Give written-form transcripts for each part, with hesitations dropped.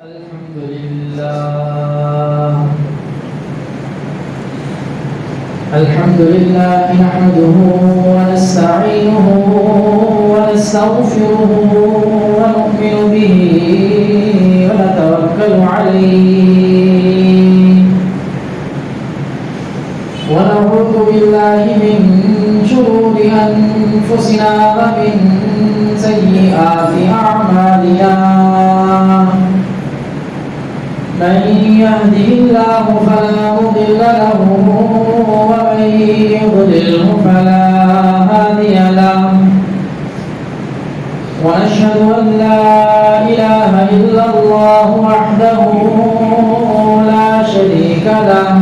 الحمد لله نحمده ونستعينه ونستغفره ونؤمن به ونتوكل عليه ونعوذ بالله من شرور أنفسنا ومن سيئات أعمالنا من يهده الله فلا مضل له ومن يضلله فلا هادي له ونشهد أن لا إله إلا الله وحده لا شريك له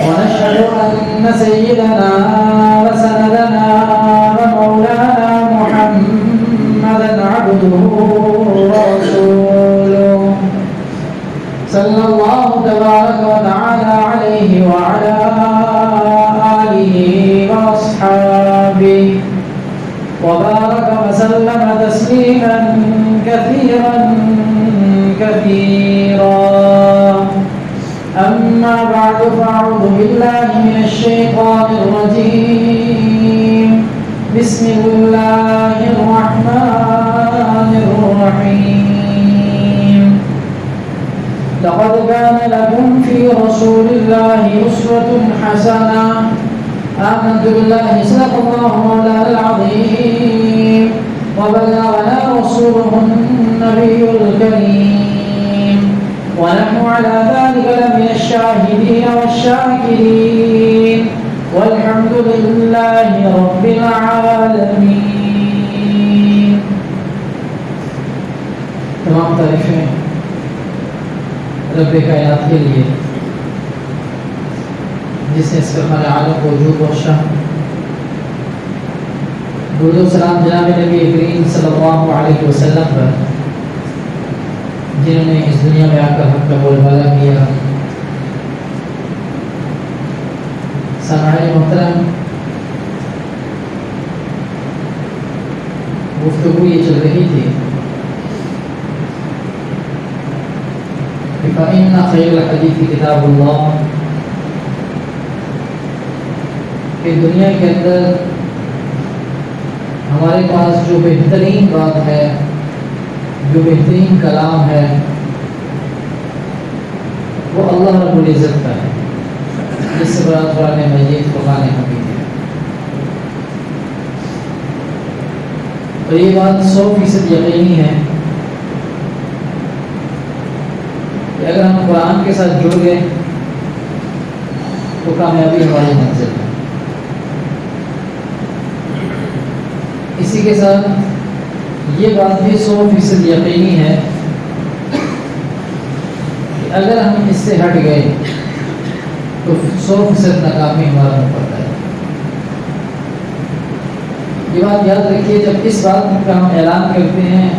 ونشهد أن سيدنا وسندنا ومولانا محمدا عبده ورسوله صلى الله تبارك وتعالى عليه وعلى آله وأصحابه وبارك وسلم تسليما كثيرا أما بعد فأعوذ بالله من الشيطان الرجيم بسم الله الرحمن الرحيم لقد كان لكم في رسول الله أسوة حسنة آمنت بالله صدق الله مولانا العظيم وبلغنا رسوله النبي الكريم ونحن على ذلك لمن الشاهدين والشاكرين والحمد لله رب العالمين. تمام تعریفیں رب کائنات کے لیے جس نے اس فرمان عالم کو وجود بخشا. درود و سلام جناب نبی کریم صلی اللہ علیہ وسلم پر جنہوں نے اس دنیا میں آ کر حق کا بول بالا کیا. سامعین محترم، گفتگو یہ چل رہی تھی فَإِنَّ خَيْرَ الْحَدِيثِ كِتَابُ اللَّهِ، کہ دنیا کے اندر ہمارے پاس جو بہترین بات ہے، جو بہترین کلام ہے، وہ اللہ رب العزت کا ہے، جس سے برات قرآن مجید فرقان حمید ہے. اور یہ بات 100% یقینی ہے کہ اگر ہم قرآن کے ساتھ جڑ گئے تو کامیابی ہماری منزل ہے. اسی کے ساتھ یہ بات بھی 100% یقینی ہے کہ اگر ہم اس سے ہٹ گئے تو 100% ناکامی ہمارا پڑتا ہے. یہ بات یاد رکھیے، جب اس بات کا ہم اعلان کرتے ہیں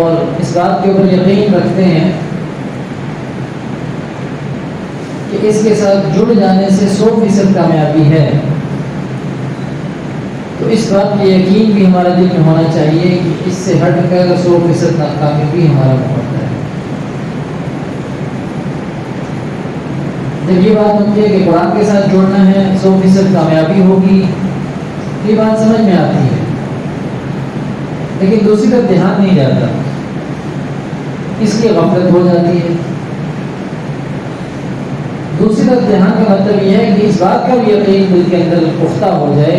اور اس بات کے اوپر یقین رکھتے ہیں کہ اس کے ساتھ جڑ جانے سے 100% کامیابی ہے، تو اس بات کی یقین بھی ہمارے دل میں ہونا چاہیے کہ اس سے ہٹ کر 100% ناکامی بھی ہمارا پڑتا ہے. جب یہ بات ہوتی ہے کہ قرآن کے ساتھ جڑنا ہے 100% کامیابی ہوگی، یہ بات سمجھ میں آتی ہے، لیکن دوسری طرف دھیان نہیں جاتا، اس لیے غفلت ہو جاتی ہے. دوسری طرف دھیان کا مطلب یہ ہے کہ اس بات کا بھی یقین دل کے اندر پختہ ہو جائے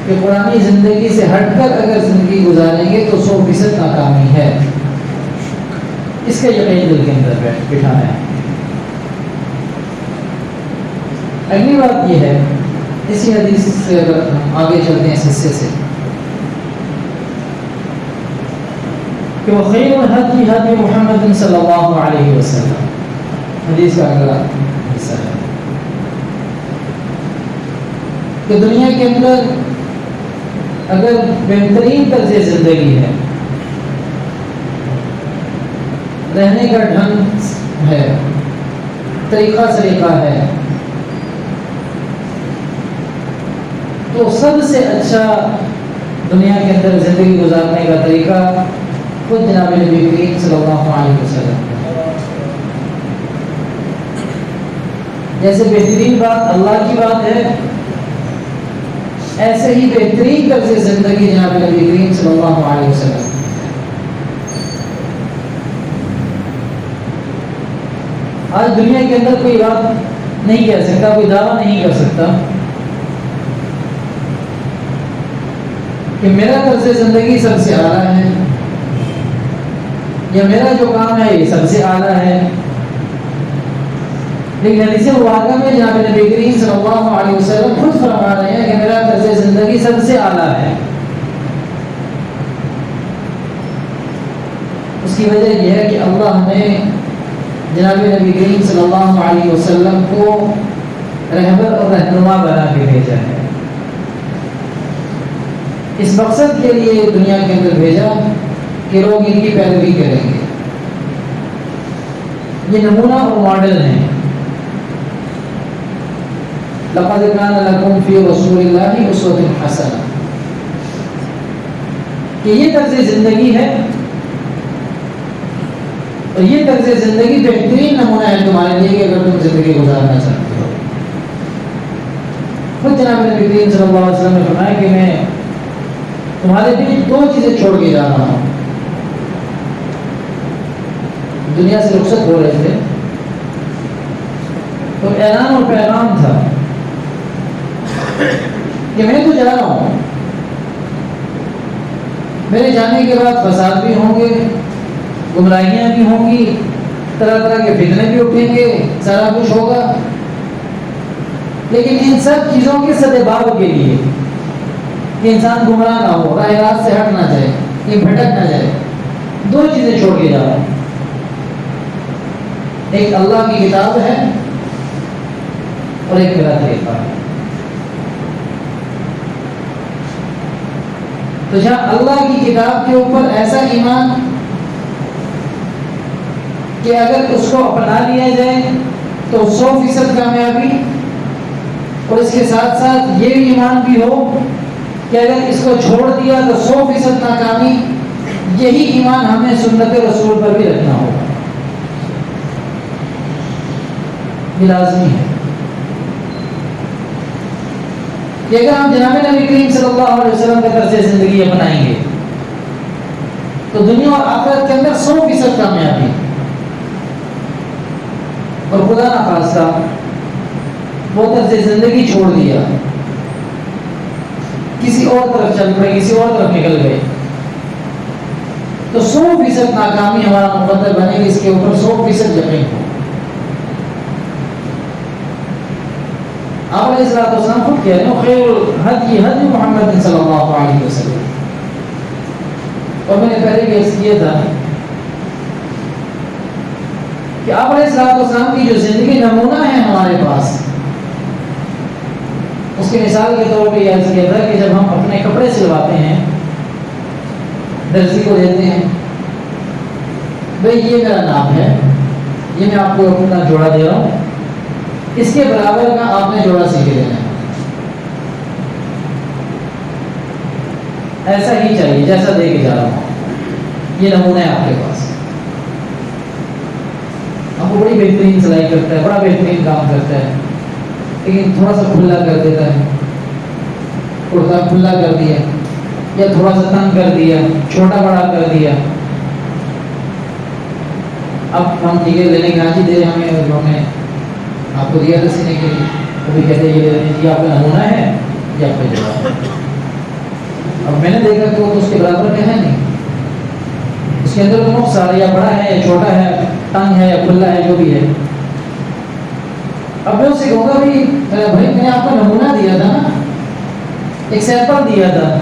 کہ قرآنی زندگی سے ہٹ کر اگر زندگی گزاریں گے تو 100% ناکامی ہے. اس کا یقین دل کے اندر بٹھانا ہے. اگلی بات یہ ہے، اسی حدیث سے اگر ہم آگے چلتے ہیں اس حصے سے، کہ وہ خیر الہدی ہدی محمد صلی اللہ علیہ وسلم، حدیث کا اگلا حصہ ہے کہ دنیا کے اندر اگر بہترین طرز زندگی ہے، رہنے کا ڈھنگ ہے، طریقہ سلیقہ ہے، تو سب سے اچھا دنیا کے اندر زندگی گزارنے کا طریقہ خود جناب نبی کریم صلی اللہ علیہ وسلم. جیسے بہترین بات اللہ کی بات ہے، ایسے ہی بہترین طرز زندگی جناب نبی کریم صلی اللہ علیہ وسلم. آج دنیا کے اندر کوئی بات نہیں کہہ سکتا، کوئی دعویٰ نہیں کر سکتا کہ میرا طرز زندگی سب سے اعلیٰ ہے یا میرا جو کام ہے یہ سب سے اعلیٰ ہے. لیکن حدیث مبارکہ میں جناب نبی کریم صلی اللہ علیہ وسلم خود فرما رہے ہیں کہ میرا طرز زندگی سب سے اعلیٰ ہے. اس کی وجہ یہ ہے کہ اللہ نے جناب نبی کریم صلی اللہ علیہ وسلم کو رہبر اور رہنما بنا کے بھیجا ہے. اس مقصد کے لیے دنیا کے اندر بھیجا کہ لوگ ان کی پیروی کریں گے. یہ نمونہ اور ماڈل ہیں. لقد كان لكم في رسول الله اسوة حسنة، کہ یہ طرز زندگی ہے اور یہ طرز زندگی بہترین نمونہ ہے تمہارے لیے کہ اگر تم زندگی گزارنا چاہتے ہو. خود جناب نبی کریم صلی اللہ علیہ وسلم نے فرمایا کہ میں تمہارے لیے دو چیزیں چھوڑ کے جا رہا ہوں. دنیا سے رخصت ہو رہے تھے تو اعلان اور پیغام تھا کہ میں تو جا رہا ہوں، میرے جانے کے بعد فساد بھی ہوں گے، گمراہیاں بھی ہوں گی، طرح طرح کے فتنے بھی اٹھیں گے، سارا کچھ ہوگا. لیکن ان سب چیزوں کے سدباب کے لیے کہ انسان گمراہ نہ ہو، راہ راست سے ہٹ نہ جائے، یہ بھٹک نہ جائے، دو چیزیں چھوڑ کے جا رہا ہوں. ایک اللہ کی کتاب ہے اور ایک میرا طریقہ ہے. تو جہاں اللہ کی کتاب کے اوپر ایسا ایمان کہ اگر اس کو اپنا لیا جائے تو 100% کامیابی، اور اس کے ساتھ ساتھ یہ بھی ایمان بھی ہو کہ اگر اس کو چھوڑ دیا تو 100% ناکامی. یہی ایمان ہمیں سنت رسول پر بھی رکھنا ہوگا، یہ لازمی ہے کہ اگر ہم جناب نبی کریم صلی اللہ علیہ وسلم کا طرز زندگی اپنائیں گے تو دنیا اور آخرت کے اندر 100% کامیابی. اور خدا نخواستہ وہ طرز زندگی چھوڑ دیا، کسی اور طرف چل پڑے، کسی اور طرف نکل گئے تو 100% ناکامی ہمارا مقدر بنے گی. اس کے اوپر 100% یقین ہو. آپ علیہ السلام خود کہہ رہے ہیں خیر الہدی ہدی محمد صلی اللہ علیہ وسلم. اور میں نے پہلے بھی عرض کیا تھا کہ آپ علیہ السلام کی جو زندگی نمونہ ہے ہمارے پاس، اس کی مثال کے طور پہ یہ عرض کیا تھا کہ جب ہم اپنے کپڑے سلواتے ہیں، درزی کو دیتے ہیں، بھائی یہ میرا نام ہے، یہ میں آپ کو اپنا جوڑا دے رہا ہوں، اس کے برابر کا آپ نے جوڑا سی کے دینا ہے. ایسا ہی چاہیے جیسا دے کے جا رہا ہوں. یہ نمونہ ہے آپ کے پاس. ہم کو بڑی بہترین سلائی کرتا ہے، بڑا بہترین کام کرتا ہے، لیکن تھوڑا سا کھلا کر دیتا ہے، کرتا کھلا کر دیا یا تھوڑا سا تنگ کر دیا، چھوٹا بڑا کر دیا. اب ہم ٹھیک ہے لینے کے آج ہی دے ہمیں، انہوں نے آپ کو دیا تھا سینے کے لیے، وہ بھی کہتے ہیں یہ آپ کا نمونہ ہے، یہ آپ کا جواب ہے. اب میں نے دیکھا کہ وہ تو اس کے برابر کا ہے نہیں، اس کے اندر تو نقص آ رہا ہے، یا بڑا ہے یا چھوٹا ہے، تنگ ہے یا کھلا ہے، جو بھی ہے. اب میں اس سے کہوں گا بھائی میں نے آپ کو نمونہ دیا تھا نا، ایک سیمپل دیا تھا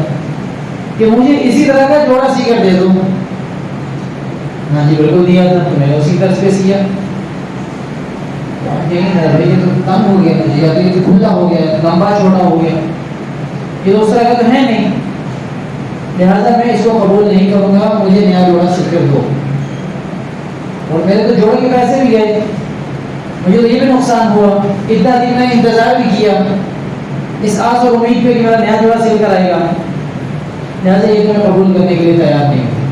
کہ مجھے اسی طرح کا جوڑا سی کر دے دو. ہاں جی بالکل دیا تھا، تو میں نے اسی طرح سے سیا. بھائی یہ تو تنگ ہو گیا مجھے، یا تو یہ تو کھلا ہو گیا، لمبا چھوٹا ہو گیا، یہ دوسرا کا تو ہے نہیں، لہٰذا میں اس کو قبول نہیں کروں گا، مجھے نیا جوڑا سل کر دو. اور میرے تو جوڑے کے پیسے بھی گئے، مجھے تو یہ بھی نقصان ہوا. اتنا دن میں انتظار بھی کیا اس آس اور امید پہ کہ میرا نیا جوڑا سل کر آئے گا. لہٰذا یہ تمہیں قبول کرنے کے لیے تیار نہیں ہوئی.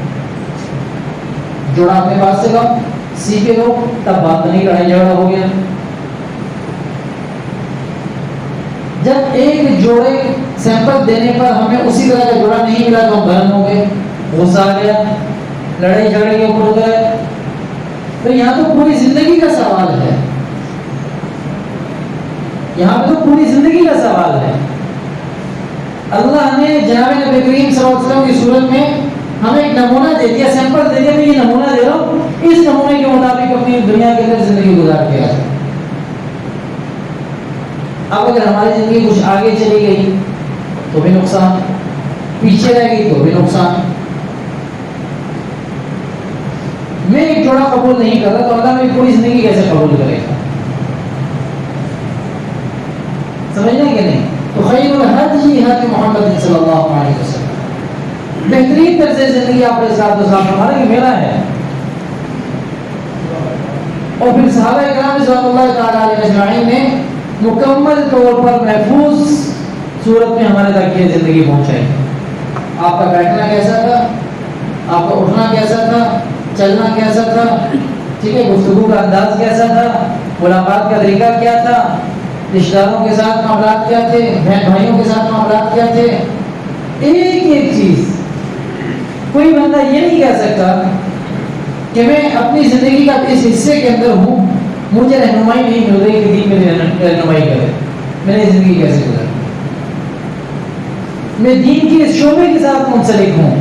جوڑا اپنے پاس سے لاؤ, سیکھے دو, تب بات نہیں, لڑائی جھگڑا ہو گیا. جب ایک جوڑے سیمپل دینے پر ہمیں اسی طرح کا جوڑا نہیں ملا تو ہم گرم ہو گئے, غصہ آ گیا, لڑائی جھگڑے کے اوپر اتر گئے. تو یہاں تو پوری زندگی کا سوال ہے, یہاں پہ تو پوری زندگی کا سوال ہے. اللہ نے جناب نبی کریم صلی اللہ علیہ وسلم کی صورت میں ہمیں ایک نمونہ دے دیا, سیمپل دے دیا, میں یہ نمونہ دے رہا ہوں, اس نمونے کے مطابق اپنی دنیا کے اندر زندگی گزار کے آئے. اب اگر ہماری زندگی کچھ آگے چلی گئی تو بھی نقصان, پیچھے رہ گئی تو بھی نقصان. میں ایک جوڑا قبول نہیں کر رہا تو اللہ میری پوری زندگی کیسے قبول کرے گا؟ سمجھنا کہ نہیں؟ تو خیر الہدی ہدی محمد صلی اللہ علیہ وسلم, بہترین طرز زندگی آپ کے ساتھ ہمارا کہ میرا ہے. اور پھر صحابہ کرام رضوان اللہ تعالی علیہ اجمعین نے مکمل طور پر محفوظ صورت میں ہمارے تک یہ زندگی پہنچائی. آپ کا بیٹھنا کیسا تھا, آپ کا اٹھنا کیسا تھا, چلنا کیسا تھا, ٹھیک ہے, گفتگو کا انداز کیسا تھا, ملاقات کا طریقہ کیا تھا, رشتہ داروں کے ساتھ معاملات کیا تھے, بہن بھائیوں کے ساتھ معاملات کیا تھے. ایک ایک چیز. کوئی بندہ یہ نہیں کہہ سکتا کہ میں اپنی زندگی کا اس حصے کے اندر ہوں, مجھے رہنمائی نہیں مل رہی کہ دین میری رہنمائی کرے, میری زندگی کیسے گزرے. میں دین کے اس شعبے کے ساتھ منسلک ہوں,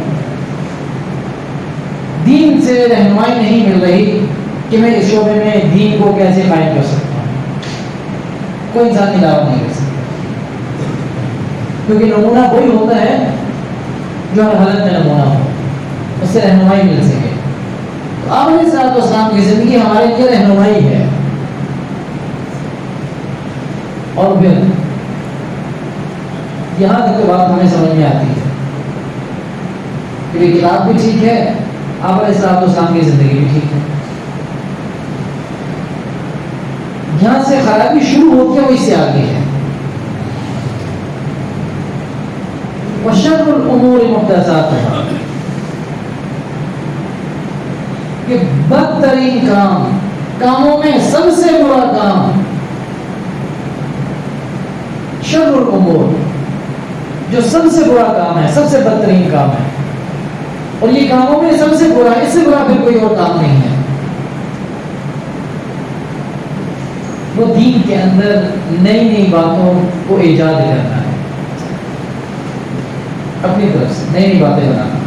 دین سے رہنمائی نہیں مل رہی کہ میں اس شعبے میں دین کو کیسے قائم کر سکتا ہوں. کوئی انسان کی دعوت نہیں کر سکتا, کیونکہ نمونہ وہی ہوتا ہے جو ہر حالت میں نمونہ ہو, اس سے رہنمائی مل سکے. تو آپ علیہ الصلوۃ والسلام کی زندگی ہمارے لیے رہنمائی ہے. اور پھر یہاں تک کی بات ہمیں سمجھ میں آتی ہے کہ یہ کتاب بھی ٹھیک ہے, آپ علیہ الصلوۃ والسلام کی زندگی بھی ٹھیک ہے. جہاں سے خرابی شروع ہوتی ہے وہ اس سے آگے ہے. وشر الامور محدثاتها, کہ بدترین کاموں میں سب سے برا کام شر الامور, جو سب سے برا کام ہے, سب سے بدترین کام ہے, اور یہ کاموں میں سب سے برا, اس سے برا پھر کوئی اور کام نہیں ہے. وہ دین کے اندر نئی نئی باتوں کو ایجاد کرنا ہے, اپنی طرف سے نئی نئی باتیں بنانا.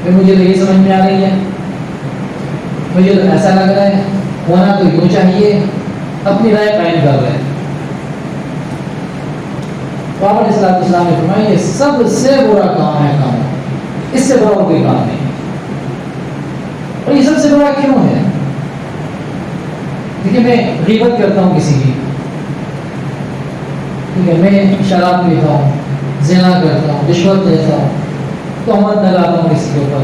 پھر مجھے تو یہ سمجھ میں آ رہی ہے, مجھے تو ایسا لگ رہا ہے, ہونا تو یوں چاہیے, اپنی رائے قائم کر رہے ہیں. آپ علیہ الصلوۃ والسلام نے فرمایا یہ سب سے برا کام ہے کام, اس سے برا کوئی کام نہیں. اور یہ سب سے برا کیوں ہے؟ دیکھیے میں غیبت کرتا ہوں کسی کی, ٹھیک ہے, میں شراب پیتا ہوں, زنا کرتا ہوں, رشوت لیتا ہوں, تہمت لگاتا ہوں کسی کے اوپر,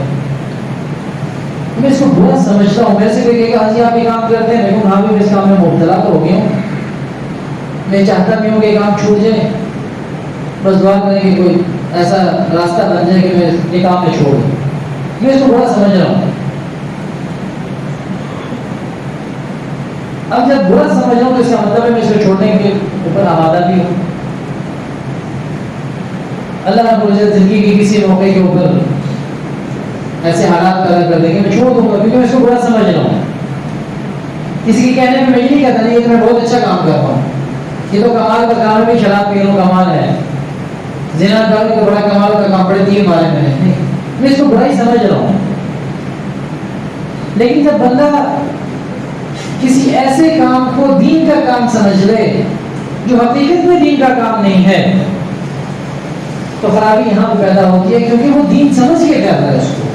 میں اس کو برا سمجھتا ہوں. میرے سے کوئی کہے گا ہاں جی آپ یہ کام کرتے ہیں, لیکن ہاں بھی میں اس کام میں مبتلا تو ہو گیا ہوں, میں چاہتا بھی ہوں کہ یہ کام چھوٹ جائے, بس دعا کریں کہ کوئی ایسا راستہ بن جائے کہ میں یہ کام میں چھوڑ دوں. میں اس کو برا سمجھ رہا ہوں. اب جب برا سمجھ رہا ہوں تو اس کا مطلب ہے میں اس کو چھوڑنے کے اوپر آمادہ بھی ہوں. اللہ رب العزت زندگی کے کسی موقع کے اوپر ایسے حالات پیدا کر دیں گے, میں چھوڑ دوں گا کیونکہ میں اس کو برا سمجھ رہا ہوں. کسی کے کہنے میں یہ نہیں کہتا نہیں یہ تو میں بہت اچھا کام کر رہا ہوں, یہ تو کمال کا کام ہے, بھی شراب پی لوں کمال ہے, زنا کروں تو بڑا کمال کا کام, بڑے تیر مارے میں نے, میں اس کو برا ہی سمجھ رہا ہوں. لیکن جب بندہ کسی ایسے کام کو دین کا کام سمجھ لے جو حقیقت میں دین کا کام نہیں ہے, تو خرابی یہاں پہ پیدا ہوتی ہے, کیونکہ وہ دین سمجھ کے کر رہا ہے اس کو.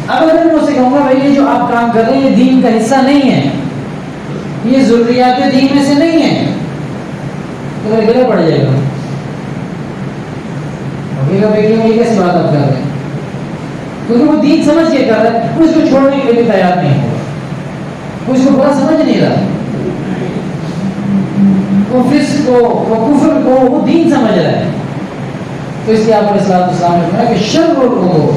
اب اگر میں اسے کہوں گا بھائی یہ جو آپ کام کر رہے ہیں یہ دین کا حصہ نہیں ہے, یہ ضروریات دین میں سے نہیں ہے, تو گلے پڑ جائے گا. یہ کیسی بات آپ کر رہے ہیں, کیونکہ وہ دین سمجھ کے کر رہا ہے, وہ اس کو چھوڑنے کے لیے بھی تیار نہیں ہوگا, وہ اس کو برا سمجھ نہیں رہا. وہ فسق کو, وہ کفر کو وہ دین سمجھ رہا ہے, تو اس لیے آپ علیہ السلام نے فرمایا کہ شر الامور،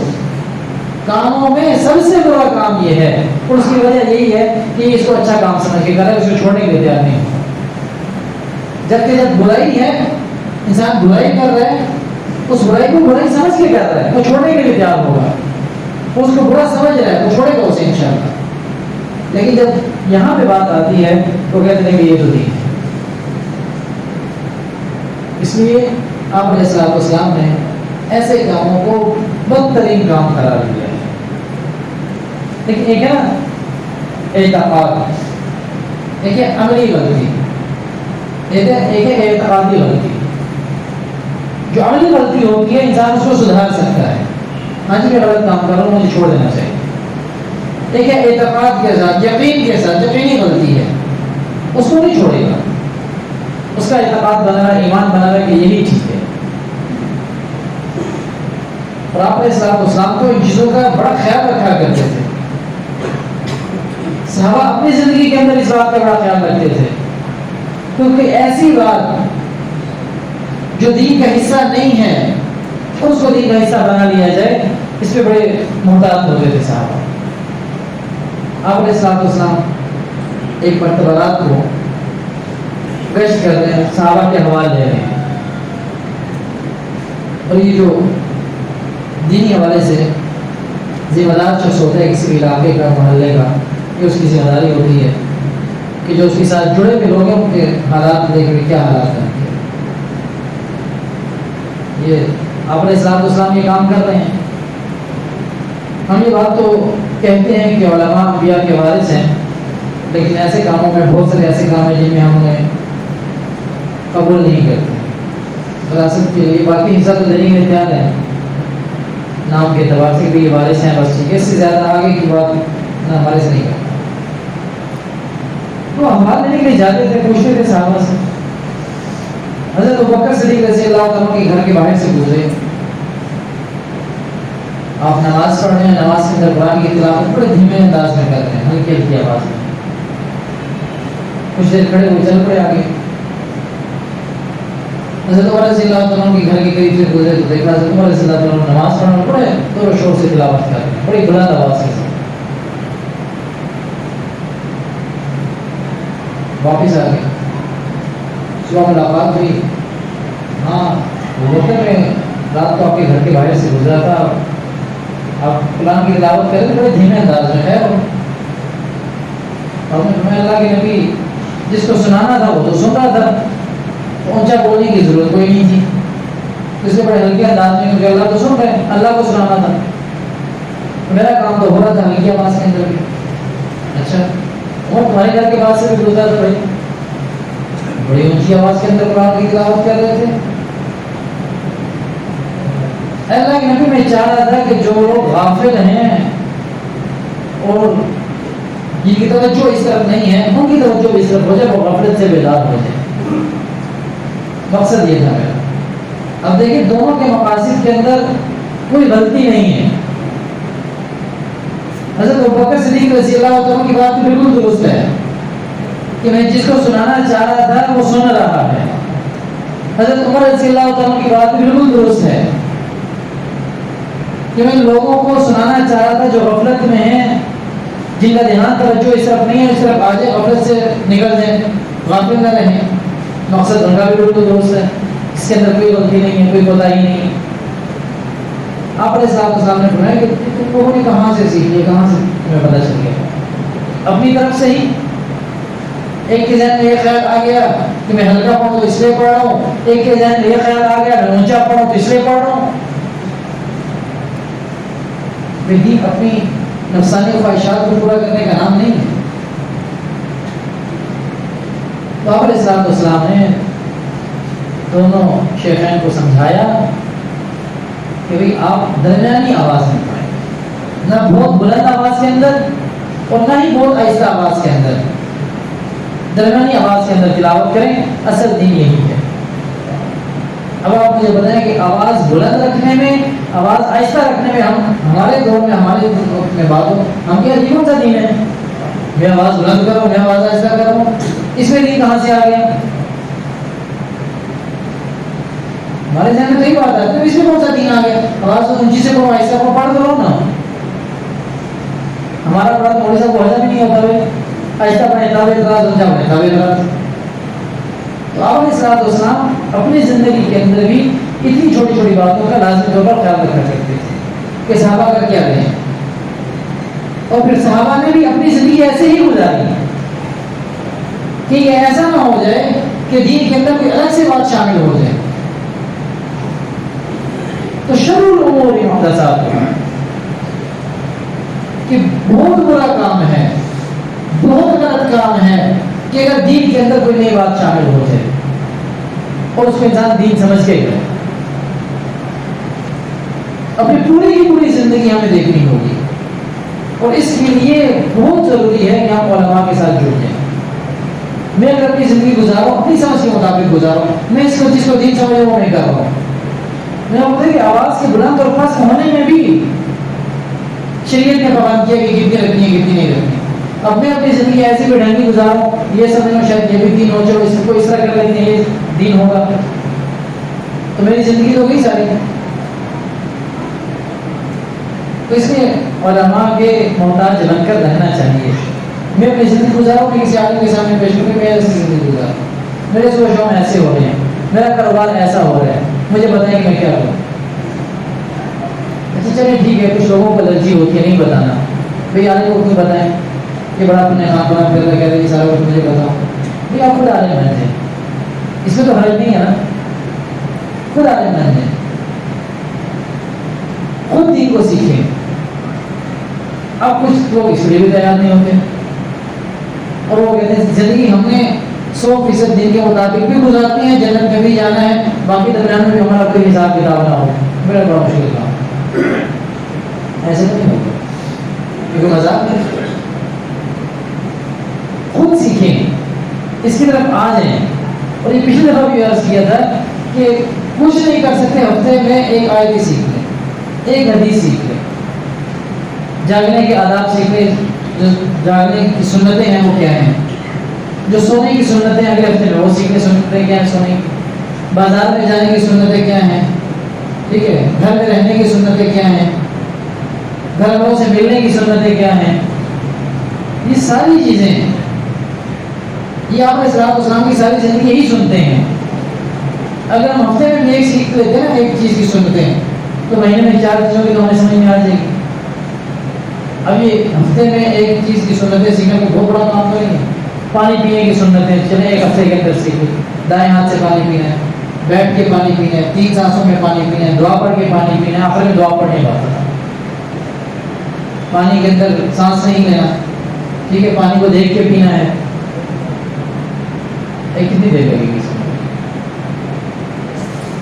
کاموں میں سب سے بڑا کام یہ ہے، اور اس کی وجہ یہی ہے کہ اس کو اچھا کام سمجھ کے کر رہا ہے، اس کو چھوڑنے کے لیے تیار نہیں ہو۔ جبکہ جب برائی ہے، انسان برائی کر رہا ہے، اس برائی کو برائی سمجھ کے کر رہا ہے، وہ چھوڑنے کے لیے تیار ہوگا، وہ اس کو برا سمجھ رہا ہے، وہ چھوڑے گا اسے انشاءاللہ۔ لیکن جب یہاں پہ بات آتی ہے تو کہتے ہیں کہ یہ تو دین ہے۔ اس لیے آپ علیہ السلام نے ایسے کاموں کو بدترین کام قرار دیا ہے۔ لیکن ایک ہے نا اعتقاد، ایک ہے عملی غلطی، ایک ہے اعتقادی غلطی۔ جو عملی غلطی ہوتی ہے انسان اس کو سدھار سکتا ہے، ہاں جی میں غلط کام کر رہا ہوں، مجھے چھوڑ دینا چاہیے۔ ایک ہے اعتقاد کے ساتھ، یقین کے ساتھ، یقینی غلطی ہے، اس کو نہیں چھوڑے گا، اس کا اعتقاد بنا رہا ہے، ایمان بنا رہا ہے کہ یہی ٹھیک ہے۔ اور آپ علیہ السلام تو ان چیزوں کا بڑا خیال رکھا کرتے تھے، صحابہ اپنی زندگی کے اندر اس بات کا بڑا خیال رکھتے تھے، کیونکہ ایسی بات جو دین کا حصہ نہیں ہے اس کو دین کا حصہ بنا لیا جائے، اس پہ بڑے محتاط ہوتے تھے صحابہ۔ آپ علیہ السلام ایک مرتبہ رات کو گشت کر رہے ہیں، صحابہ کے حوالے لے رہے ہیں، اور یہ جو دینی حوالے سے ذمہ دار شخص ہوتا ہے کسی بھی علاقے کا، محلے کا، یہ اس کی ذمہ داری ہوتی ہے کہ جو اس کے ساتھ جڑے ہوئے لوگ ہیں ان کے حالات دیکھ کے کیا حالات ہیں۔ یہ آپ علیہ السلام یہ کام کر رہے ہیں۔ ہم یہ بات تو کہتے ہیں کہ علماء انبیاء کے وارث ہیں، لیکن ایسے کاموں میں بہت سارے ایسے کام ہیں جن میں ہم انہیں قبول نہیں کرتے، وراثت کے لیے باقی حصہ تو دینے کے لیے تیار ہے، نام کے اعتبار سے بھی یہ وارث ہیں، بس ٹھیک ہے، اس سے زیادہ آگے کی بات نہ ہمارے سے نہیں کرتا۔ تو ہمارے لینے کے لیے جاتے تھے، پوچھتے تھے صحابہ سے۔ حضرت ابوبکر صدیق رضی اللہ عنہ کے گھر کے باہر سے گزرے، آپ نماز پڑھ رہے ہیں، نماز کے اندر قرآن کی تلاوت بڑے دھیمے انداز میں کر رہے ہیں، ہلکی ہلکی آواز میں۔ کچھ دیر کھڑے ہوئے، چل پڑے آگے۔ حضرت عمر رضی اللہ عنہ کے گھر کے قریب سے گزرے تو دیکھا حضرت عمر رضی اللہ عنہ نماز پڑھنے بڑے زور و شور سے تلاوت کر رہے ہیں، بڑی بلند آواز کے ساتھ۔ واپس آ گئے، صبح ملاقات ہوئی، ہاں وہ میں رات کو آپ کے گھر کے باہر سے گزرا تھا، آپ قرآن کی تلاوت کریں بڑے دھیمے انداز میں ہے، اور نے فرمایا اللہ کے نبی جس کو سنانا تھا وہ تو سن رہا تھا، اونچا بولنے کی ضرورت کوئی نہیں تھی، اس سے بڑے ہلکے انداز میں، کیونکہ اللہ تو سن رہے ہیں، اللہ کو سنانا تھا، میرا کام تو ہو رہا تھا ہلکی آواز کے اندر بھی۔ اچھا اور تمہارے گھر کے بعد سے بھی گزرا تھا، بھائی بڑی اونچی آواز کے اندر قرآن کی تلاوت کر رہے تھے۔ اللہ کے نبی میں چاہ رہا تھا کہ جو لوگ غافل ہیں اور جن کی توجہ اس طرف نہیں ہے ان کی توجہ اس طرف ہو جائے، وہ غفلت سے بیدار ہو جائے، مقصد یہ تھا میرا۔ اب دیکھیں دونوں کے مقاصد کے اندر کوئی غلطی نہیں ہے۔ حضرت ابوبکر صدیق رضی اللہ عنہ کی بات بالکل درست ہے کہ میں جس کو سنانا چاہ رہا تھا وہ سن رہا ہے۔ حضرت عمر رضی اللہ عنہ کی بات بالکل درست ہے کہ میں لوگوں کو سنانا چاہ رہا تھا جو غفلت میں ہیں، جن کا دھیان توجہ اس طرف نہیں ہے، اس طرف آ جائے، غفلت سے نکل جائیں، غافل نہ رہیں۔ مقصد ان کا بھی بالکل درست ہے، اس کے اندر کوئی غلطی نہیں ہے، کوئی کوتاہی نہیں ہے۔ آپ علیہ السلام نے فرمایا کہ تم لوگوں نے کہاں سے سیکھ لیا، کہاں سے تمہیں پتہ چل گیا؟ اپنی طرف سے ہی ایک کے ذہن میں یہ خیال آ گیا کہ میں ہلکا پڑھوں تو اس لیے پڑھ رہا ہوں، ایک کے ذہن میں یہ خیال آ گیا میں اونچا پڑھوں تو اس لیے پڑھ رہا ہوں۔ دین اپنی نفسانی خواہشات کو پورا کرنے کا نام نہیں ہے۔ تو آپ علیہ السلام نے دونوں شیخین کو سمجھایا کہ بھئی آپ درمیانی آواز میں پڑھیں، نہ بہت بلند آواز کے اندر اور نہ ہی بہت آہستہ آواز کے اندر، درمیانی آواز کے اندر تلاوت کریں، اصل دین یہی ہے۔ اب آپ مجھے بتائیں کہ آواز بلند رکھنے میں، آواز آہستہ رکھنے میں ہمارے دور میں، ہمارے وقت میں باتوں ہم کیا عجیب سا دین ہے، میں آواز بلند کروں، میں آواز آہستہ کروں، اس میں دین کہاں سے آ گیا؟ ہمارے ذہن میں تو یہ بات آتی ہے اس میں کون سا دین آ گیا؟ آواز تو اونچی سے پڑھو، ایسا کو پڑھ دو نا. ہمارا پڑھا تھوڑے سا کو ہضم نہیں ہوتا ہے، ایسا پڑھے تاب اعتراض ہو جاؤ تاب اعتراض. تو آپ علیہ الصلوۃ والسلام اپنی زندگی کے اندر بھی اتنی چھوٹی چھوٹی باتوں کا لازمی طور پر خیال رکھا کرتے تھے کہ صحابہ کا کیا رہے. اور پھر صحابہ نے بھی اپنی زندگی ایسے ہی گزاری کہ یہ ایسا نہ ہو جائے کہ دین کے اندر کوئی الگ سے بات شامل ہو جائے. تو شر الامور محدثاتها کہ بہت برا کام ہے، بہت غلط کام ہے کہ اگر دین کے اندر کوئی نئی بات شامل ہو جائے اور اس کو انسان دین سمجھ کے کرے. اپنی پوری کی پوری زندگی ہمیں دیکھنی ہوگی اور اس کے لیے بہت ضروری ہے کہ ہم علماء کے ساتھ جڑ جائیں. میں اگر اپنی زندگی گزاروں اپنی سمجھ کے مطابق گزاروں، میں اس کو جس کو دین سمجھے وہ نہیں کر رہا ہوں. میں بولتے کہ آواز کے بلند اور پست ہونے میں بھی شریعت نے بیان کیا کہ کتنی رکھنی ہے کتنی نہیں رکھنی. اب میں اپنی زندگی ایسی بھی ڈھنگی گزاروں، یہ سمجھوں شاید یہ بھی دین ہو، چلو اس کو اس طرح کر لیتے ہیں یہ دین ہوگا، تو میری زندگی تو گئی ساری. تو اس لیے علماء کے محتاج بن کر رہنا چاہیے. میں اپنی زندگی گزاروں کہ کسی عالم کے سامنے پیش کروں کہ میں ایسی زندگی گزاروں، میرے سوچ میں ایسے ہو رہے ہیں، میرا کاروبار ایسا ہو رہا ہے، مجھے بتائیں کہ میں کیا کروں. اچھا چلے ٹھیک ہے، کچھ لوگوں کو الرجی ہوتی ہے نہیں بتانا، بھائی عالم کو کیوں بتائیں کہ بڑا اپنے خان بنا کر کہہ رہے ہیں سارا کچھ مجھے بتاؤ. بھائی آپ خود عالم بن جائیں، اس میں تو حرج نہیں ہے نا. خود عالم بن جائیں، خود دین کو سیکھیں. اب کچھ لوگ اس لیے بھی تیار نہیں ہوتے اور وہ کہتے ہیں زندگی ہم نے 100% دین کے مطابق بھی گزارتی ہیں، جنت میں بھی جانا ہے، باقی درمیان میں بھی ہمارا کوئی حساب کتاب نہ ہو. میرا بڑا مشکل کام. ایسے نہیں ہوگا کیونکہ مذاق نہیں. خود سیکھیں، اس کی طرف آ جائیں. اور یہ پچھلی دفعہ بھی عرض کیا تھا کہ کچھ نہیں کر سکتے، ہفتے میں ایک آیت ہی سیکھ لیں، ایک حدیث سیکھ لیں، جاگنے کے آداب سیکھ لیں. جو جاگنے کی سنتیں ہیں وہ کیا ہیں، جو سونے کی سنتیں اگلے ہفتے میں وہ سیکھ لیں. سنتیں کیا ہیں سونے کی، بازار میں جانے کی سنتیں کیا ہیں، ٹھیک ہے، گھر میں رہنے کی سنتیں کیا ہیں، گھر والوں سے ملنے کی سنتیں کیا ہیں. یہ ساری چیزیں یہ آپ اسلام اسلام کی ساری زندگی یہی سنتے ہیں. اگر ہم ہفتے میں ایک سیکھ لیتے ہیں نا ایک چیز کی سنتیں، تو مہینے میں 4 چیزوں کی تو ہمیں سمجھ میں آ جائے گی. اب یہ ہفتے میں ایک چیز کی سنتیں سیکھنے کو بہت بڑا کام تو نہیں ہے. پانی پینے کی سنتیں چلیں ایک ہفتے کے اندر سیکھ لیں. دائیں ہاتھ سے پانی پینا ہے، بیٹھ کے پانی پینا ہے، 3 سانسوں میں پانی پینا ہے، دعا پڑھ کے پانی پینا ہے. آخر میں دعا پڑھنے بات ہے، پانی کے اندر سانس نہیں لینا، ٹھیک ہے، پانی کو دیکھ کے پینا ہے. کتنی دیر لگے گی اس میں؟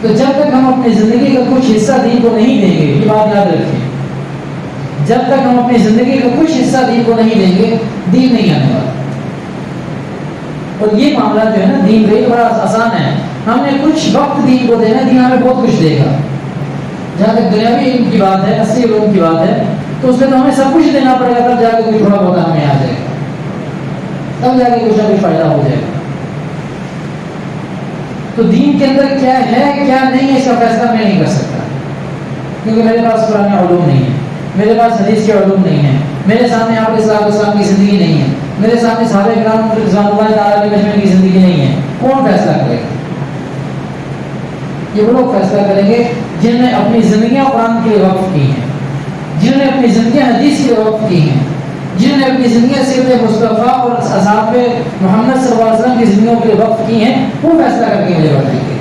تو جب تک ہم اپنی زندگی کا کچھ حصہ دین کو نہیں دیں گے، یہ بات یاد رکھیں، جب تک ہم اپنی زندگی کا کچھ حصہ دین کو نہیں دیں گے دین نہیں آنے والا. اور یہ معاملہ جو ہے نا دین کا یہ بڑا آسان ہے. ہم نے کچھ وقت دین کو دینا، دین ہمیں بہت کچھ دے گا. جہاں تک دنیاوی علم کی بات ہے، اصلی علوم کی بات ہے، تو اس میں تو ہمیں سب کچھ دینا پڑے گا، تب جا کے کوئی تھوڑا بہت ہمیں آ جائے گا، تب جا کے کچھ نہ کچھ فائدہ ہو جائے گا. تو دین کے اندر کیا ہے کیا نہیں ہے اس کا فیصلہ میں نہیں کر سکتا، کیونکہ میرے پاس قرآن علوم نہیں ہے، میرے پاس حدیث کے علوم نہیں ہے، میرے سامنے آپ اسلام کی زندگی نہیں ہے، میرے سامنے صحابہ کرام رضوان اللہ تعالی علیہ کی زندگی نہیں ہے. کون فیصلہ کرے گا؟ یہ وہ لوگ فیصلہ کریں گے جن نے اپنی زندگیاں قرآن کے لیے وقف کی ہیں، جن نے اپنی زندگیاں حدیث کے لیے وقف کی ہیں، جن نے اپنی زندگیاں سیرت مصطفیٰ اور اصحاب محمد صلی اللہ علیہ وسلم کی زندگیوں کے لیے وقف کی ہیں. وہ فیصلہ کر کے مجھے بتائیں گے.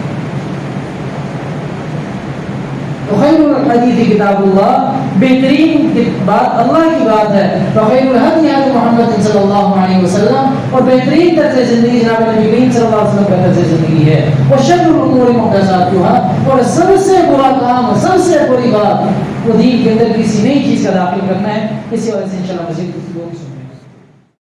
تو خیر الحدیث کتاب اللہ، بہترین بات اللہ کی بات ہے. فخیر الحدیث حضرت محمد صلی اللہ علیہ وسلم، اور بہترین طرز زندگی جناب نبی کریم صلی اللہ علیہ وسلم کا طرز زندگی ہے. وشر الامور محدثاتها، اور سب سے برا کام، سب سے بری بات وہ دین کے اندر کسی نئی چیز کا داخل کرنا ہے. اسی وجہ سے انشاءاللہ مزید